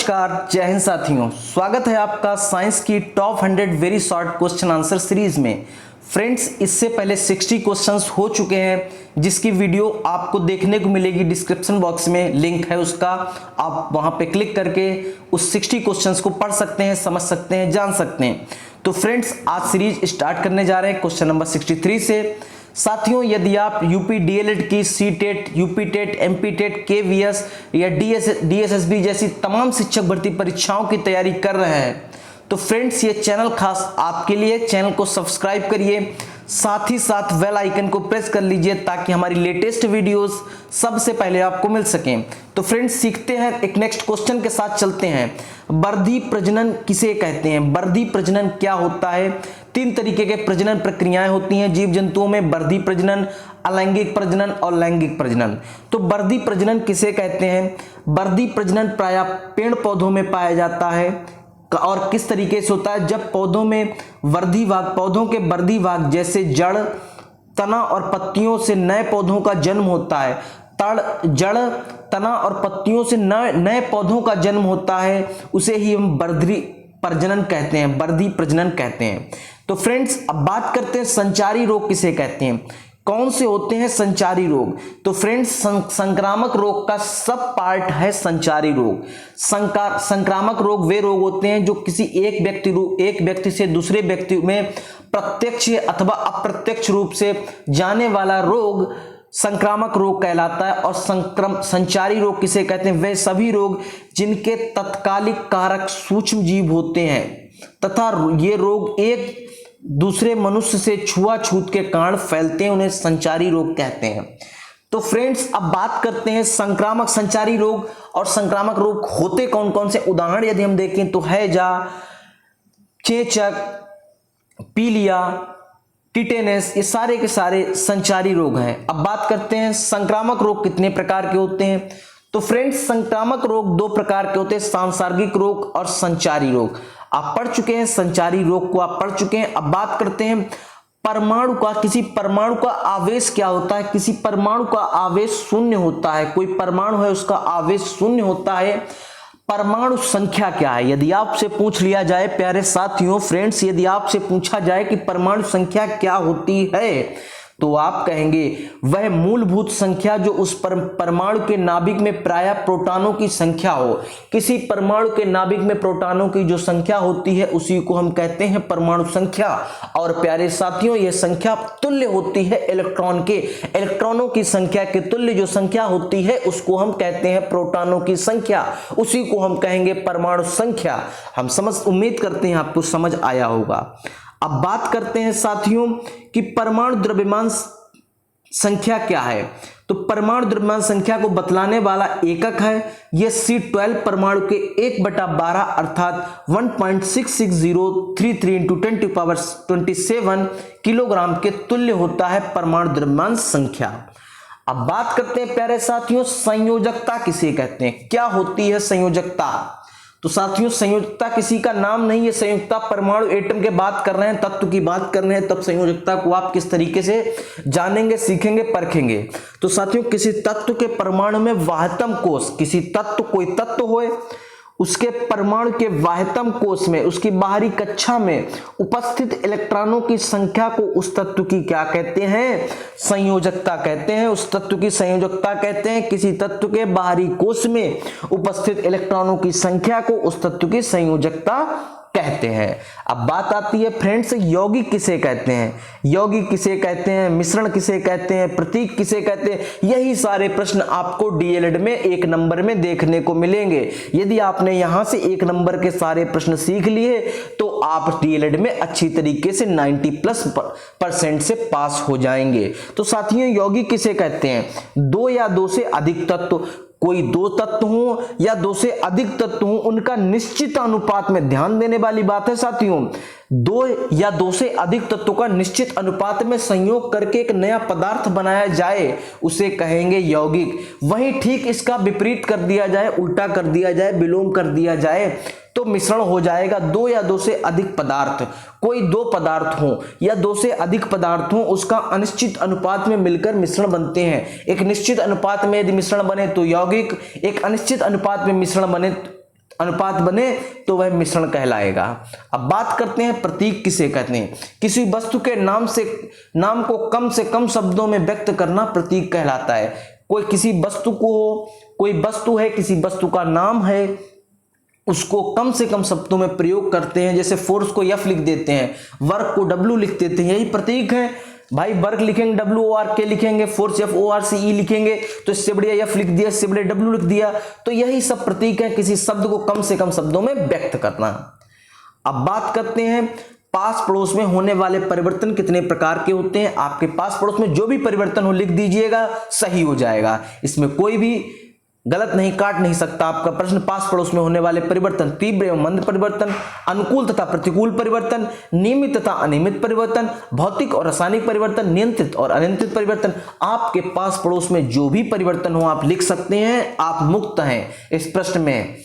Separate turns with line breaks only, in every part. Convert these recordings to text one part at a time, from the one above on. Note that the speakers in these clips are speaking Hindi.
नमस्कार, जय हिंद साथियों। स्वागत है आपका साइंस की top 100 very short question answer series में। फ्रेंड्स, इससे पहले 60 क्वेश्चंस हो चुके हैं जिसकी वीडियो आपको देखने को मिलेगी। डिस्क्रिप्शन बॉक्स में लिंक है उसका, आप वहां पे क्लिक करके उस 60 क्वेश्चंस को पढ़ सकते हैं, समझ सकते हैं, जान सकते हैं। तो फ्रेंड्स, आज सीरीज स्टार्ट करने जा रहे हैं क्वेश्चन नंबर 63 से। साथियों, यदि आप यूपी डीएलएड की CTET, UP TET, MP TET, KVS या डीएसएसबी जैसी तमाम शिक्षक भर्ती परीक्षाओं की तैयारी कर रहे हैं तो फ्रेंड्स, ये चैनल खास आपके लिए। चैनल को सब्सक्राइब करिए, साथ ही साथ बेल आइकन को प्रेस कर लीजिए ताकि हमारी लेटेस्ट वीडियोस सबसे पहले आपको मिल सकें। तो फ्रेंड्स, सीखते हैं, एक नेक्स्ट क्वेश्चन के साथ चलते हैं। वर्धी प्रजनन किसे कहते हैं? वर्धी प्रजनन क्या होता है? 3 तरीके के प्रजनन प्रक्रियाएं होती हैं जीव जंतुओं में: वर्धी प्रजनन, अलैंगिक प्रजनन और लैंगिक प्रजनन। तो वर्धी प्रजनन किसे कहते हैं? वर्धी प्रजनन प्रायः पेड़ पौधों में पाया जाता है। और किस तरीके से होता है? जब पौधों में वर्धी भाग, पौधों के वर्धी भाग जैसे जड़, तना और पत्तियों से नए पौधों का जन्म होता है। जड़, तना और पत्तियों से नए पौधों का जन्म होता है, उसे ही हम वर्धी प्रजनन कहते हैं, वर्धी प्रजनन कहते हैं। तो फ्रेंड्स, अब बात करते हैं संचारी रोग किसे कहते हैं। कौन से होते हैं संचारी रोग? तो फ्रेंड्स, संक्रामक रोग का सब पार्ट है संचारी रोग। संक्रामक रोग वे रोग होते हैं जो किसी एक व्यक्ति से दूसरे व्यक्ति में प्रत्यक्ष अथवा अप्रत्यक्ष रूप से जाने वाला रोग संक्रामक रोग कहलाता है। और संचारी रोग किसे कहते हैं? वे सभी रोग जिनके तत्कालिक कारक सूक्ष्म जीव होते हैं तथा ये रोग एक दूसरे मनुष्य से छुआछूत के कारण फैलते हैं, उन्हें संचारी रोग कहते हैं। तो फ्रेंड्स, अब बात करते हैं संक्रामक संचारी रोग और संक्रामक रोग होते कौन कौन से। उदाहरण यदि हम देखें तो हैजा, चेचक, पीलिया, टिटेनस, ये सारे के सारे संचारी रोग हैं। अब बात करते हैं संक्रामक रोग कितने प्रकार के होते हैं। तो फ्रेंड्स, संक्रामक रोग 2 प्रकार के होते हैं, सांसर्गिक रोग और संचारी रोग। आप पढ़ चुके हैं, संचारी रोग को आप पढ़ चुके हैं। अब बात करते हैं परमाणु का। किसी परमाणु का आवेश क्या होता है? किसी परमाणु का आवेश शून्य होता है। कोई परमाणु है, उसका आवेश शून्य होता है। परमाणु संख्या क्या है? यदि आपसे पूछ लिया जाए प्यारे साथियों, फ्रेंड्स, यदि आपसे पूछा जाए कि परमाणु संख्या क्या होती है तो आप कहेंगे वह मूलभूत संख्या जो उस परमाणु के नाभिक में प्रायः प्रोटॉनों की संख्या हो। किसी परमाणु के नाभिक में प्रोटॉनों की जो संख्या होती है उसी को हम कहते हैं परमाणु संख्या। और प्यारे साथियों, यह संख्या तुल्य होती है इलेक्ट्रॉन के। इलेक्ट्रॉनों की संख्या के तुल्य जो संख्या होती है उसको हम कहते हैं प्रोटॉनों की संख्या, उसी को हम कहेंगे परमाणु संख्या। हम उम्मीद करते हैं आपको समझ आया होगा। अब बात करते हैं साथियों कि परमाणु द्रव्यमान संख्या क्या है। तो परमाणु द्रव्यमान संख्या को बतलाने वाला एकक है यह C12 परमाणु के 1/12 अर्थात 1.66033 × 10⁻27 किलोग्राम के तुल्य होता है परमाणु द्रव्यमान संख्या। अब बात करते हैं प्यारे साथियों, संयोजकता किसे कहते हैं? क्या होती है संयोजकता? तो साथियों, संयोजकता किसी का नाम नहीं है। संयोजकता परमाणु एटम के बात कर रहे हैं, तत्व की बात कर रहे हैं, तब संयोजकता को आप किस तरीके से जानेंगे, सीखेंगे, परखेंगे। तो साथियों, किसी तत्व के परमाणु में वाह्यतम कोश, किसी तत्व, कोई तत्व होए, उसके परमाणु के वाह्यतम कोश में, उसकी बाहरी कक्षा में उपस्थित इलेक्ट्रॉनों की संख्या को उस तत्व की क्या कहते हैं? संयोजकता कहते हैं। उस तत्व की संयोजकता कहते हैं। किसी तत्व के बाहरी कोश में उपस्थित इलेक्ट्रॉनों की संख्या को उस तत्व की संयोजकता कहते हैं। अब बात आती है फ्रेंड्स, यौगिक किसे कहते हैं? यौगिक किसे कहते हैं? मिश्रण किसे कहते हैं? प्रतीक किसे कहते हैं? यही सारे प्रश्न आपको डीएलएड में 1 नंबर में देखने को मिलेंगे। यदि आपने यहां से 1 नंबर के सारे प्रश्न सीख लिए तो आप डीएलएड में अच्छी तरीके से 90+% से पास हो जाएंगे। तो साथियों, यौगिक किसे कहते हैं? 2 या 2 से अधिक तत्व, कोई 2 तत्व हो या 2 से अधिक तत्व हो, उनका निश्चित अनुपात में, ध्यान देने वाली बात है साथियों, 2 या 2 से अधिक तत्वों का निश्चित अनुपात में संयोग करके एक नया पदार्थ बनाया जाए उसे कहेंगे यौगिक। वहीं ठीक इसका विपरीत कर दिया जाए, उल्टा कर दिया जाए, विलोम कर दिया जाए तो मिश्रण हो जाएगा 2 या 2 से अधिक पदार्थ। कोई 2 पदार्थ हो या 2 से अधिक पदार्थ हो, उसका अनिश्चित अनुपात में मिलकर मिश्रण बनते हैं। एक निश्चित अनुपात में यदि मिश्रण बने तो यौगिक, एक अनिश्चित अनुपात में मिश्रण बने अनुपात बने तो वह मिश्रण कहलाएगा। अब बात करते हैं प्रतीक किसे कहते हैं। किसी वस्तु के नाम को कम से कम शब्दों में व्यक्त करना प्रतीक कहलाता है। कोई वस्तु है, किसी वस्तु का नाम है, उसको कम से कम शब्दों में प्रयोग करते हैं। जैसे फोर्स को F लिख देते हैं, वर्क को W लिख देते हैं, यही प्रतीक है भाई। वर्क लिखेंगे WORK लिखेंगे, फोर्स FORCE लिखेंगे, तो इससे बढ़िया F लिख दिया, इससे बढ़िया W लिख दिया। तो यही सब प्रतीक है, किसी शब्द को कम से कम शब्दों में व्यक्त करना। अब बात करते हैं पास पड़ोस में होने वाले परिवर्तन कितने प्रकार के होते हैं। आपके पास पड़ोस में जो भी परिवर्तन हो लिख दीजिएगा, सही हो जाएगा, इसमें कोई भी गलत नहीं, काट नहीं सकता आपका प्रश्न। पास पड़ोस में होने वाले परिवर्तन: तीव्र एवं मंद परिवर्तन, अनुकूल तथा प्रतिकूल परिवर्तन, नियमित तथा अनियमित परिवर्तन, भौतिक और रासायनिक परिवर्तन, नियंत्रित और अनियंत्रित परिवर्तन। आपके पास पड़ोस में जो भी परिवर्तन हो आप लिख सकते हैं, आप मुक्त हैं। इस प्रश्न में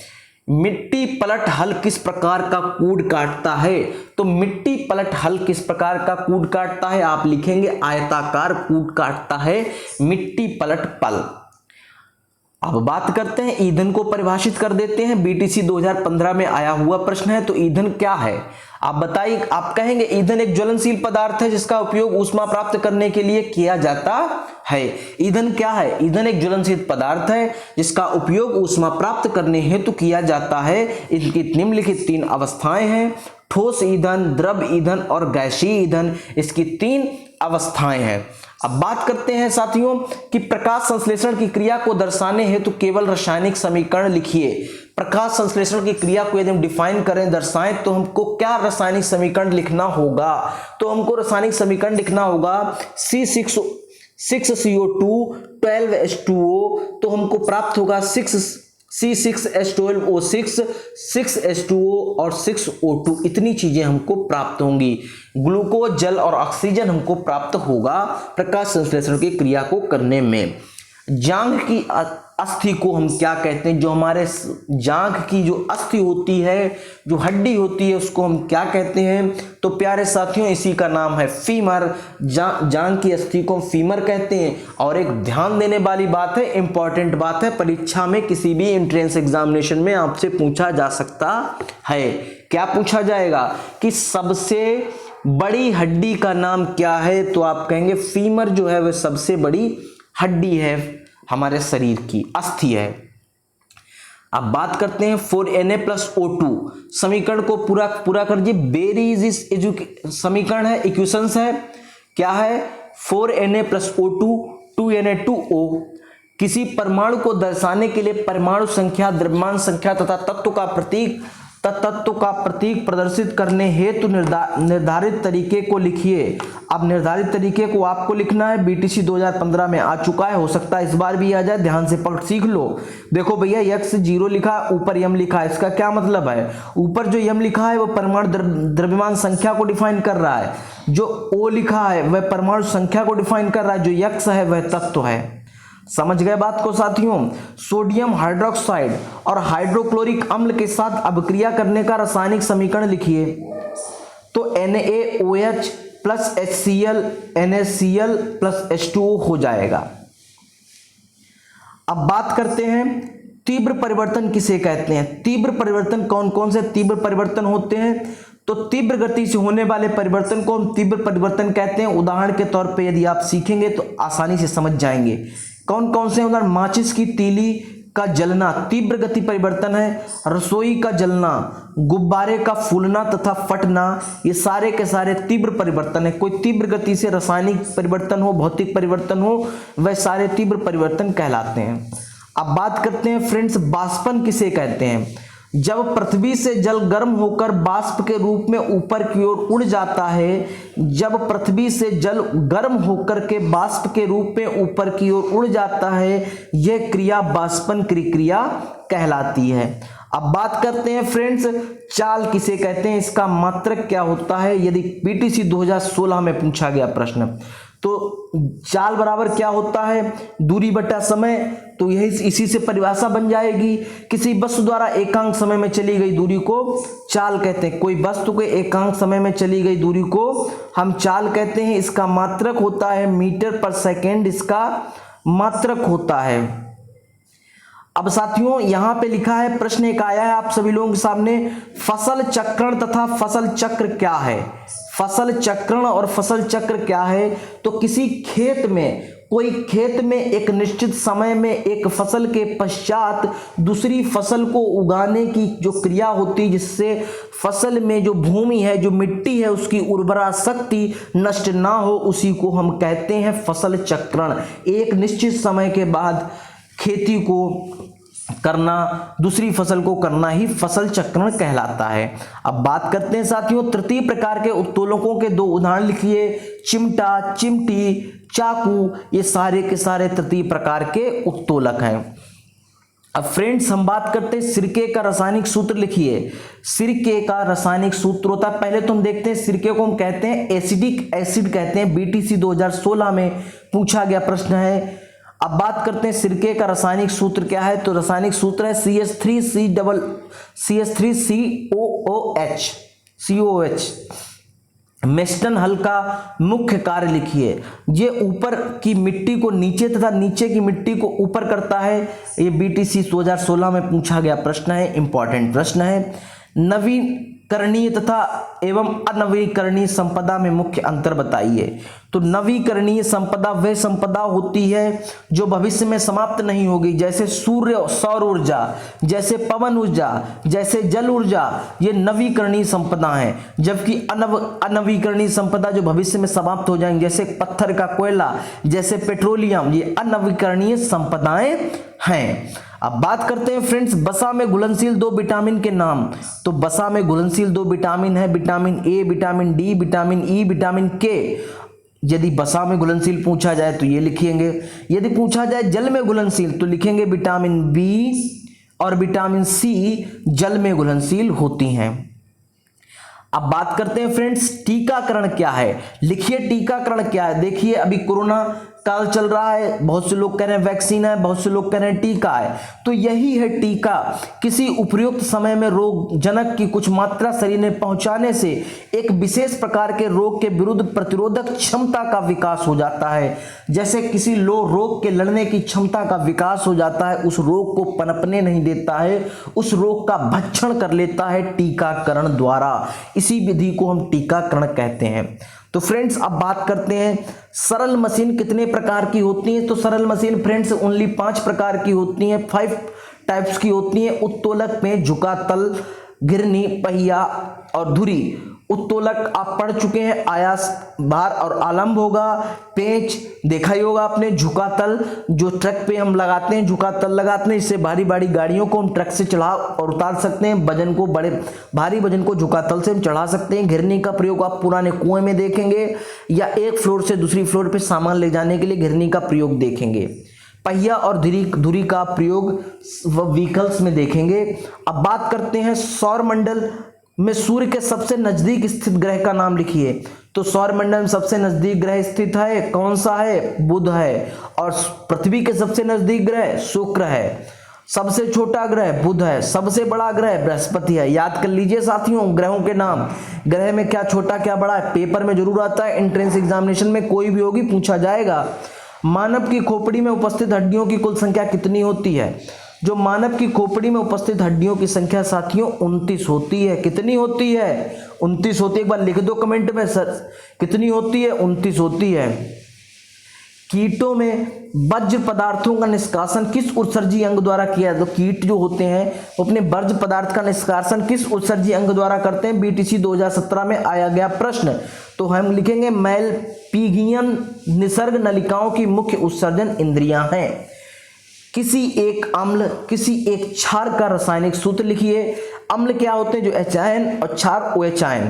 मिट्टी पलट हल किस प्रकार का कूद काटता है, तो मिट्टी पलट हल किस प्रकार का कूद काटता है, आप लिखेंगे आयताकार कूद काटता है मिट्टी पलट पल। अब बात करते हैं ईंधन को परिभाषित कर देते हैं। बीटीसी 2015 में आया हुआ प्रश्न है। तो ईंधन क्या है आप बताइए। आप कहेंगे ईंधन एक ज्वलनशील पदार्थ है जिसका उपयोग ऊष्मा प्राप्त करने के लिए किया जाता है। ईंधन क्या है? ईंधन एक ज्वलनशील पदार्थ है जिसका उपयोग ऊष्मा प्राप्त करने हेतु किया जाता है। इनकी निम्नलिखित 3 अवस्थाएं हैं: ठोस ईंधन, द्रव ईंधन और गैसीय ईंधन। इसकी 3 अवस्थाएं हैं। अब बात करते हैं साथियों कि प्रकाश संश्लेषण की क्रिया को दर्शाने हेतु केवल रासायनिक समीकरण लिखिए। प्रकाश संश्लेषण की क्रिया को यदि हम डिफाइन करें, दर्शाएं, तो हमको क्या रासायनिक समीकरण लिखना होगा? तो हमको रासायनिक समीकरण लिखना होगा C6CO2 12H2O, तो हमको प्राप्त होगा C6H12O6 6H2O और 6O2। इतनी चीजें हमको प्राप्त होंगी। ग्लूकोज, जल और ऑक्सीजन हमको प्राप्त होगा प्रकाश संश्लेषण की क्रिया को करने में। जांघ की अस्थि को हम क्या कहते हैं? जो हमारे जांघ की जो अस्थि होती है, जो हड्डी होती है, उसको हम क्या कहते हैं? तो प्यारे साथियों, इसी का नाम है फीमर। जांघ की अस्थि को हम फीमर कहते हैं। और एक ध्यान देने वाली बात है, इंपॉर्टेंट बात है, परीक्षा में किसी भी एंट्रेंस एग्जामिनेशन में आपसे पूछा जा सकता है। क्या पूछा जाएगा कि सबसे बड़ी हड्डी का नाम क्या है? तो आप कहेंगे फीमर जो है वह सबसे बड़ी हड्डी है, हमारे शरीर की अस्थि है। अब बात करते हैं 4Na+O2 समीकरण को पूरा कर दीजिए। वेरी इजी समीकरण है, इक्वेशंस है। क्या है? 4Na+O2 2Na2O। किसी परमाणु को दर्शाने के लिए परमाणु संख्या, द्रव्यमान संख्या तथा तत्व का प्रतीक प्रदर्शित करने हेतु निर्धारित तरीके को लिखिए। अब निर्धारित तरीके को आपको लिखना है। बीटीसी 2015 में आ चुका है, हो सकता है इस बार भी आ जाए, ध्यान से पढ़ सीख लो। देखो भैया, x 0 लिखा, ऊपर m लिखा है। इसका क्या मतलब है? ऊपर जो m लिखा है वो परमाणु द्रव्यमान संख्या को डिफाइन कर रहा है। जो O लिखा है वह परमाणु संख्या को डिफाइन कर रहा है। जो x है वह तत्व है। समझ गए बात को साथियों? सोडियम हाइड्रोक्साइड और हाइड्रोक्लोरिक अम्ल के साथ अभिक्रिया करने का रासायनिक समीकरण लिखिए। तो NaOH plus HCl NaCl plus H2O हो जाएगा। अब बात करते हैं तीव्र परिवर्तन किसे कहते हैं। तीव्र परिवर्तन कौन कौन से तीव्र परिवर्तन होते हैं? तो तीव्र गति से होने वाले परिवर्तन को हम तीव्र परिवर्तन कहते हैं। उदाहरण के तौर पे यदि आप सीखेंगे तो आसानी से समझ जाएंगे। कौन कौन से उदाहरण? माचिस की तीली का जलना तीव्र गति परिवर्तन है। रसोई का जलना, गुब्बारे का फूलना तथा फटना, ये सारे के सारे तीव्र परिवर्तन है। कोई तीव्र गति से रासायनिक परिवर्तन हो, भौतिक परिवर्तन हो, वह सारे तीव्र परिवर्तन कहलाते हैं। अब बात करते हैं फ्रेंड्स, बाष्पन किसे कहते हैं? जब पृथ्वी से जल गर्म होकर बाष्प के रूप में ऊपर की ओर उड़ जाता है। जब पृथ्वी से जल गर्म होकर के बाष्प के रूप में ऊपर की ओर उड़ जाता है, यह क्रिया बाष्पन की क्रिया कहलाती है। अब बात करते हैं फ्रेंड्स, चाल किसे कहते हैं? इसका मात्रक क्या होता है? यदि पीटीसी 2016 में पूछा गया प्रश्न, तो चाल बराबर क्या होता है? दूरी बटा समय। तो यही इसी से परिभाषा बन जाएगी। किसी वस्तु द्वारा एकांक समय में चली गई दूरी को चाल कहते हैं। कोई वस्तु के एकांक समय में चली गई दूरी को हम चाल कहते हैं। इसका मात्रक होता है मीटर पर सेकेंड, इसका मात्रक होता है। अब साथियों यहां पे लिखा है, प्रश्न एक आया है आप सभी लोगों के सामने, फसल चक्रण तथा फसल चक्र क्या है। फसल चक्रण और फसल चक्र क्या है? तो किसी खेत में, कोई खेत में एक निश्चित समय में एक फसल के पश्चात दूसरी फसल को उगाने की जो क्रिया होती है, जिससे फसल में जो भूमि है, जो मिट्टी है, उसकी उर्वरा शक्ति नष्ट ना हो, उसी को हम कहते हैं फसल चक्रण। एक निश्चित समय के बाद खेती को करना, दूसरी फसल को करना ही फसल चक्रण कहलाता है। अब बात करते हैं साथियों तृतीय प्रकार के उत्तोलकों के दो उदाहरण लिखिए। चिमटा, चिमटी, चाकू, ये सारे के सारे तृतीय प्रकार के उत्तोलक हैं। अब फ्रेंड्स हम बात करते हैं सिरके का रासायनिक सूत्र लिखिए। सिरके का रासायनिक सूत्र होता है, पहले तो हम देखते हैं सिरके को हम कहते हैं एसिडिक एसिड कहते हैं। बीटीसी 2016 में पूछा गया प्रश्न है। अब बात करते हैं सिरके का रासायनिक सूत्र क्या है। तो रासायनिक सूत्र है CH3COOH। मेस्टन हल का मुख्य कार्य लिखिए। ये ऊपर की मिट्टी को नीचे तथा नीचे की मिट्टी को ऊपर करता है। ये बीटीसी 2016 में पूछा गया प्रश्न है, इंपॉर्टेंट प्रश्न है। नवीकरणीय तथा एवं अनवीकरणीय संपदा में मुख्य अंतर बताइए। तो नवीकरणीय संपदा वह संपदा होती है जो भविष्य में समाप्त नहीं होगी, जैसे सूर्य सौर ऊर्जा, जैसे पवन ऊर्जा, जैसे जल ऊर्जा, ये नवीकरणीय संपदा है। जबकि अनवीकरणीय संपदा जो भविष्य में समाप्त हो जाएंगे, जैसे पत्थर का कोयला, जैसे पेट्रोलियम, ये अनवीकरणीय संपदाएं हैं। अब बात करते हैं फ्रेंड्स वसा में घुलनशील दो विटामिन के नाम। तो वसा में घुलनशील दो विटामिन है, vitamin A, vitamin D, vitamin E, vitamin के। यदि वसा में घुलनशील पूछा जाए तो ये लिखेंगे। यदि पूछा जाए जल में घुलनशील तो लिखेंगे विटामिन बी और विटामिन सी जल में घुलनशील होती हैं। अब बात करते हैं फ्रेंड्स टीकाकरण क्या है। लिखिए टीकाकरण क्या है। देखिए अभी कोरोना काल चल रहा है, बहुत से लोग कह रहे हैं वैक्सीन है, बहुत से लोग कह रहे हैं टीका है। तो यही है टीका। किसी उपयुक्त समय में रोग जनक की कुछ मात्रा शरीर में पहुंचाने से एक विशेष प्रकार के रोग के विरुद्ध प्रतिरोधक क्षमता का विकास हो जाता है। जैसे किसी रोग के लड़ने की क्षमता का विकास हो जाता है, उस रोग को पनपने नहीं देता है, उस रोग का भक्षण कर लेता है टीकाकरण द्वारा। इसी विधि को हम टीकाकरण कहते हैं। तो फ्रेंड्स अब बात करते हैं सरल मशीन कितने प्रकार की होती है। तो सरल मशीन फ्रेंड्स ओनली 5 प्रकार की होती हैं, 5 टाइप्स की होती हैं। उत्तोलक में झुका तल, घिरनी, पहिया और धुरी। उत्तोलक आप पढ़ चुके हैं, आयास भार और आलंब होगा। पेंच देखा ही होगा आपने। झुका तल जो ट्रक पे हम लगाते हैं, झुका तल लगाते हैं, इससे भारी भारी गाड़ियों को हम ट्रक से चढ़ा और उतार सकते हैं। वजन को, बड़े भारी वजन को झुका तल से हम चढ़ा सकते हैं। घिरनी का प्रयोग आप पुराने कुएं में देखेंगे, या एक फ्लोर से दूसरी फ्लोर पे सामान ले जाने के लिए घिरनी का प्रयोग देखेंगे। पहिया और धुरी का प्रयोग व्हीकल्स में देखेंगे। अब बात करते हैं सौर मंडल में सूर्य के सबसे नजदीक स्थित ग्रह का नाम लिखिए। तो सौर मंडल में सबसे नजदीक ग्रह स्थित है, कौन सा है? बुध है। और पृथ्वी के सबसे नजदीक ग्रह शुक्र है। सबसे छोटा ग्रह बुध है, सबसे बड़ा ग्रह बृहस्पति है। याद कर लीजिए साथियों ग्रहों के नाम। ग्रह में क्या छोटा क्या बड़ा है, पेपर में जरूर आता है, एंट्रेंस एग्जामिनेशन में कोई भी होगी पूछा जाएगा। मानव की खोपड़ी में उपस्थित हड्डियों की कुल संख्या कितनी होती है? जो मानव की खोपड़ी में उपस्थित हड्डियों की संख्या साथियों 29 होती है। कितनी होती है? 29 होती है। एक बार लिख दो कमेंट में सर कितनी होती है? 29 होती है। कीटों में वर्ज्य पदार्थों का निष्कासन किस उत्सर्जी अंग द्वारा किया जाता है? तो कीट जो होते हैं वो अपने वर्ज्य पदार्थ का निष्कासन किस उत्सर्जी अंग द्वारा करते हैं? बीटीसी 2017 में आया गया प्रश्न। तो हम लिखेंगे मैलपीगियन निसर्ग नलिकाओं की मुख्य उत्सर्जन इंद्रियां हैं। किसी एक अम्ल, किसी एक क्षार का रासायनिक सूत्र लिखिए। अम्ल क्या होते हैं? जो HIN और क्षार OH।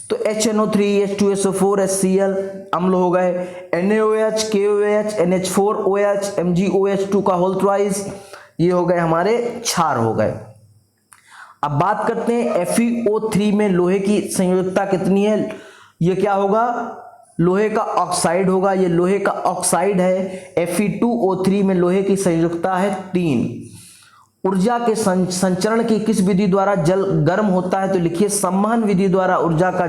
तो HNO3, H2SO4, HCl अम्ल हो गए। NaOH, KOH, NH4OH, MgOH2 का होल ट्वाइस, ये हो गए हमारे क्षार हो गए। अब बात करते हैं FeO3 में लोहे की संयोजकता कितनी है? ये क्या होगा? लोहे का ऑक्साइड होगा। ये लोहे का ऑक्साइड है। Fe2O3 में लोहे की संयोजकता है 3। ऊर्जा के संचरण की किस विधि द्वारा जल गर्म होता है? तो लिखिए संवहन विधि द्वारा ऊर्जा का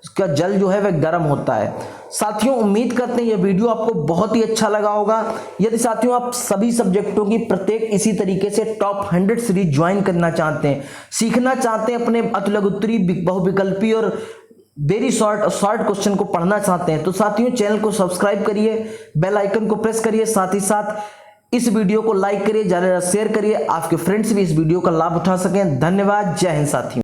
उसका जल जो है वह गर्म होता है। साथियों उम्मीद करते हैं यह वीडियो आपको बहुत ही अच्छा लगा होगा। यदि साथियों आप सभी सब्जेक्टों की प्रत्येक इसी तरीके से टॉप 100 सीरीज ज्वाइन करना चाहते हैं, सीखना चाहते हैं, अपने अतिलघुत्तरी, बहुविकल्पी और वेरी शॉर्ट क्वेश्चन को पढ़ना चाहते हैं, तो साथियों चैनल को सब्सक्राइब करिए, बेल आइकन को प्रेस करिए, साथ ही साथ इस वीडियो को लाइक करिए, ज्यादा शेयर करिए, आपके फ्रेंड्स भी इस वीडियो का लाभ उठा सकें। धन्यवाद, जय हिंद साथियों।